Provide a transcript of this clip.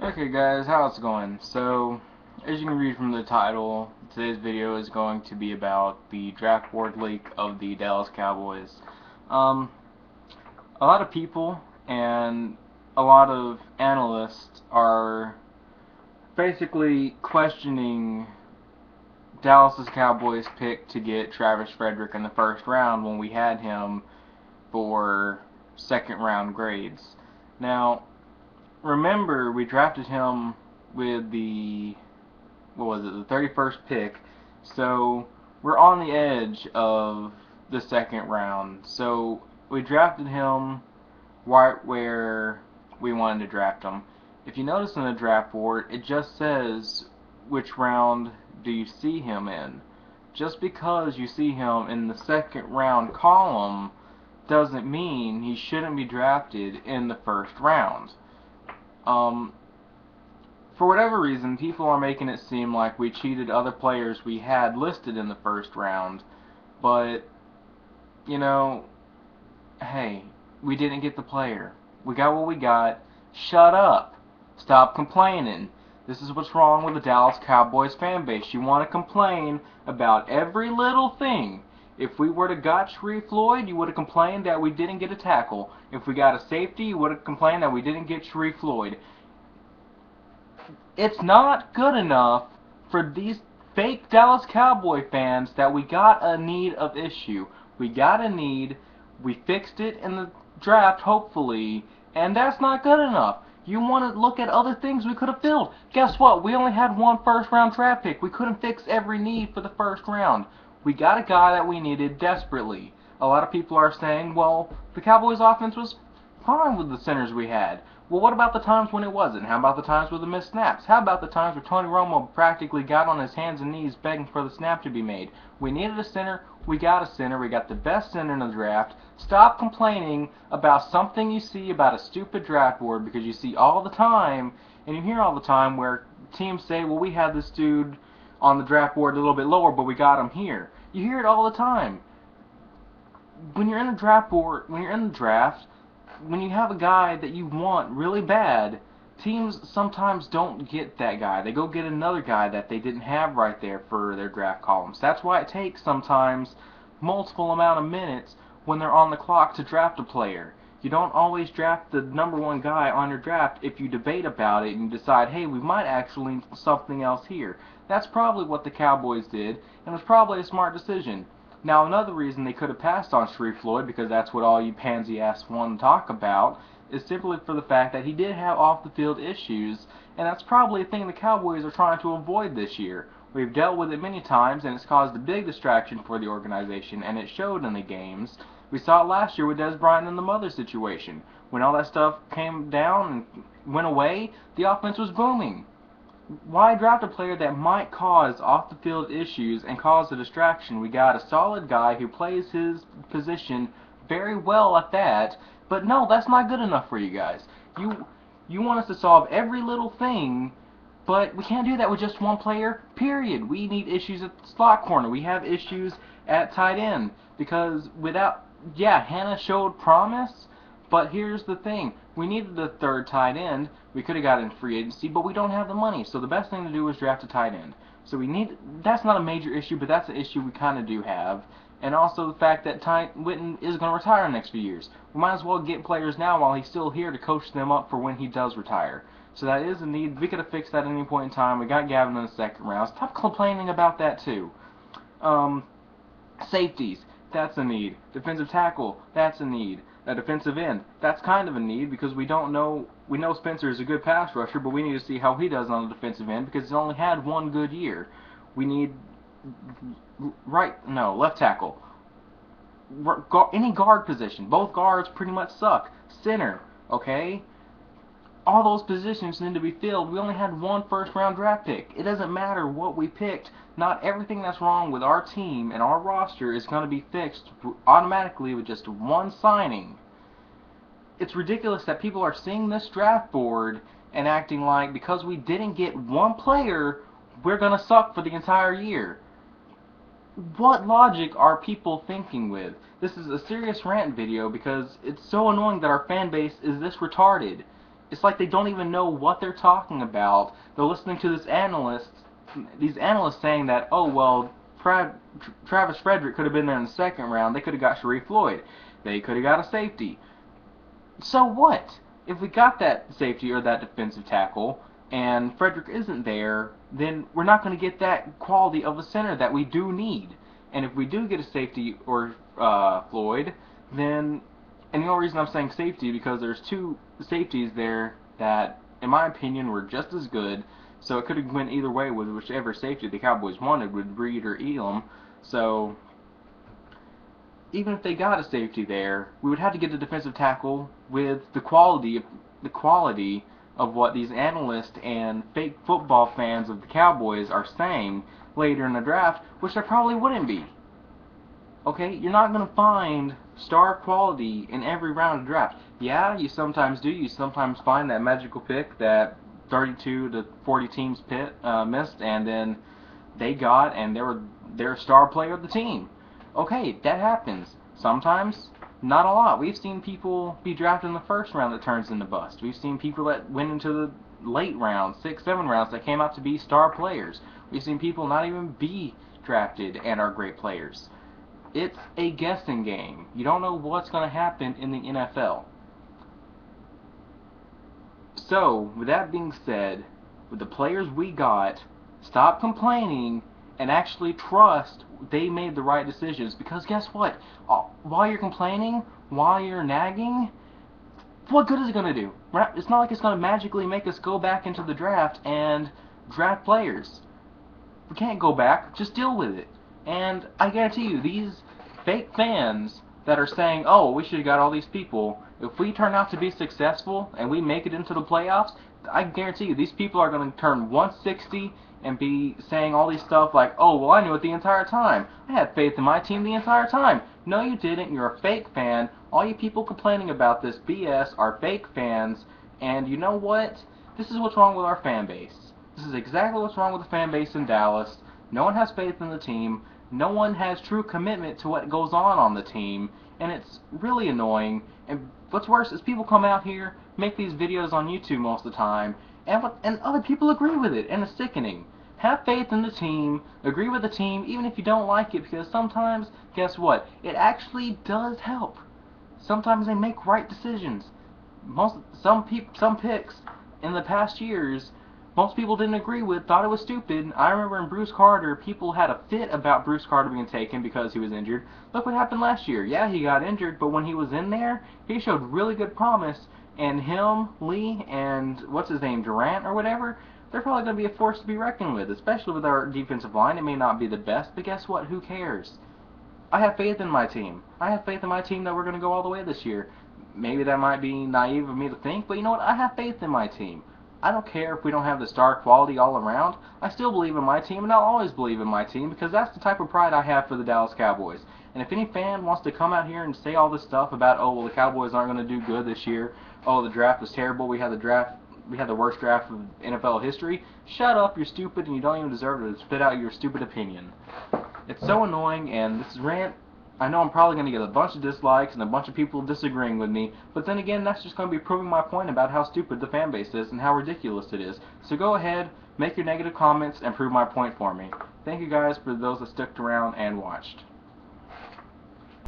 Okay guys, how's it going? So, as you can read from the title, today's video is going to be about the draft board leak of the Dallas Cowboys. Um, a lot of people and a lot of analysts are basically questioning Dallas's Cowboys pick to get Travis Frederick in the first round when we had him for second round grades. Now, remember, we drafted him with the, what was it, the 31st pick. So we're on the edge of the second round. So we drafted him right where we wanted to draft him. If you notice in the draft board, it just says which round do you see him in. Just because you see him in the second round column doesn't mean he shouldn't be drafted in the first round. Um, for whatever reason, people are making it seem like we cheated other players we had listed in the first round, but, you know, hey, we didn't get the player. We got what we got. Shut up. Stop complaining. This is what's wrong with the Dallas Cowboys fan base. You want to complain about every little thing. If we were to got Sharif Floyd, you would have complained that we didn't get a tackle. If we got a safety, you would have complained that we didn't get Sharif Floyd. It's not good enough for these fake Dallas Cowboy fans that we got a need of issue. We got a need, we fixed it in the draft, hopefully, and that's not good enough. You want to look at other things we could have filled. Guess what? We only had one first round draft pick. We couldn't fix every need for the first round. We got a guy that we needed desperately. A lot of people are saying, well, the Cowboys offense was fine with the centers we had. Well, what about the times when it wasn't? How about the times with the missed snaps? How about the times where Tony Romo practically got on his hands and knees begging for the snap to be made? We needed a center. We got a center. We got the best center in the draft. Stop complaining about something you see about a stupid draft board, because you see all the time, and you hear all the time where teams say, well, we had this dude on the draft board a little bit lower, but we got him here. You hear it all the time. When you're in a draft board, when you're in the draft, when you have a guy that you want really bad, teams sometimes don't get that guy. They go get another guy that they didn't have right there for their draft columns. That's why it takes sometimes multiple amount of minutes when they're on the clock to draft a player. You don't always draft the number one guy on your draft if you debate about it and decide, hey, we might actually need something else here. That's probably what the Cowboys did, and it was probably a smart decision. Now, another reason they could have passed on Sharif Floyd, because that's what all you pansy-ass want to talk about, is simply for the fact that he did have off-the-field issues, and that's probably a thing the Cowboys are trying to avoid this year. We've dealt with it many times, and it's caused a big distraction for the organization, and it showed in the games. We saw it last year with Des Bryant and the Mother situation. When all that stuff came down and went away, the offense was booming. Why draft a player that might cause off-the-field issues and cause a distraction? We got a solid guy who plays his position very well at that, but no, that's not good enough for you guys. You want us to solve every little thing, but we can't do that with just one player, period. We need issues at the slot corner. We have issues at tight end, because without, yeah, Hannah showed promise, but here's the thing. We needed a third tight end. We could have got in free agency, but we don't have the money. So the best thing to do is draft a tight end. So we need, that's not a major issue, but that's an issue we kind of do have. And also the fact that Ty Witten is going to retire in the next few years. We might as well get players now while he's still here to coach them up for when he does retire. So that is a need. We could have fixed that at any point in time. We got Gavin in the second round. Stop complaining about that too. Safeties, that's a need. Defensive tackle, that's a need. A defensive end, that's kind of a need, because we know Spencer is a good pass rusher, but we need to see how he does on the defensive end, because he's only had one good year. We need left tackle. Any guard position. Both guards pretty much suck. Center, okay? All those positions need to be filled. We only had one first round draft pick. It doesn't matter what we picked. Not everything that's wrong with our team and our roster is going to be fixed automatically with just one signing. It's ridiculous that people are seeing this draft board and acting like because we didn't get one player, we're going to suck for the entire year. What logic are people thinking with? This is a serious rant video because it's so annoying that our fan base is this retarded. It's like they don't even know what they're talking about. They're listening to these analysts saying that, oh well, Travis Frederick could have been there in the second round. They could have got Sharif Floyd. They could have got a safety. So what? If we got that safety or that defensive tackle, and Frederick isn't there, then we're not going to get that quality of a center that we do need. And if we do get a safety or Floyd, then, and the only reason I'm saying safety because there's two safeties there that, in my opinion, were just as good. So it could have went either way with whichever safety the Cowboys wanted, with Reed or Elam. So even if they got a safety there, we would have to get a defensive tackle with the quality of what these analysts and fake football fans of the Cowboys are saying later in the draft, which there probably wouldn't be. Okay, you're not going to find star quality in every round of draft. Yeah, you sometimes do. You sometimes find that magical pick that 32 to 40 teams missed, and then they got, and they're a star player of the team. Okay, that happens. Sometimes, not a lot. We've seen people be drafted in the first round that turns into bust. We've seen people that went into the late rounds, 6, 7 rounds, that came out to be star players. We've seen people not even be drafted and are great players. It's a guessing game. You don't know what's going to happen in the NFL. So, with that being said, with the players we got, stop complaining and actually trust they made the right decisions. Because guess what? While you're complaining, while you're nagging, what good is it going to do? It's not like it's going to magically make us go back into the draft and draft players. We can't go back. Just deal with it. And I guarantee you, these fake fans that are saying, oh, we should have got all these people, if we turn out to be successful and we make it into the playoffs, I guarantee you these people are going to turn 160 and be saying all these stuff like, oh, well, I knew it the entire time. I had faith in my team the entire time. No, you didn't. You're a fake fan. All you people complaining about this BS are fake fans. And you know what? This is what's wrong with our fan base. This is exactly what's wrong with the fan base in Dallas. No one has faith in the team. No one has true commitment to what goes on the team. And it's really annoying. And what's worse is people come out here, make these videos on YouTube most of the time, and other people agree with it, and it's sickening. Have faith in the team, agree with the team, even if you don't like it, because sometimes, guess what? It actually does help. Sometimes they make right decisions. Some picks in the past years, most people didn't agree with, thought it was stupid. I remember in Bruce Carter, people had a fit about Bruce Carter being taken because he was injured. Look what happened last year. Yeah, he got injured, but when he was in there, he showed really good promise. And him, Lee, and what's his name, Durant or whatever, they're probably going to be a force to be reckoned with, especially with our defensive line. It may not be the best, but guess what? Who cares? I have faith in my team. I have faith in my team that we're going to go all the way this year. Maybe that might be naive of me to think, but you know what? I have faith in my team. I don't care if we don't have the star quality all around. I still believe in my team, and I'll always believe in my team, because that's the type of pride I have for the Dallas Cowboys. And if any fan wants to come out here and say all this stuff about, oh, well, the Cowboys aren't going to do good this year, oh, the draft was terrible, we had the worst draft of NFL history, shut up, you're stupid, and you don't even deserve to spit out your stupid opinion. It's so annoying, and this rant, I know I'm probably going to get a bunch of dislikes and a bunch of people disagreeing with me, but then again, that's just going to be proving my point about how stupid the fan base is and how ridiculous it is. So go ahead, make your negative comments, and prove my point for me. Thank you guys for those that stuck around and watched.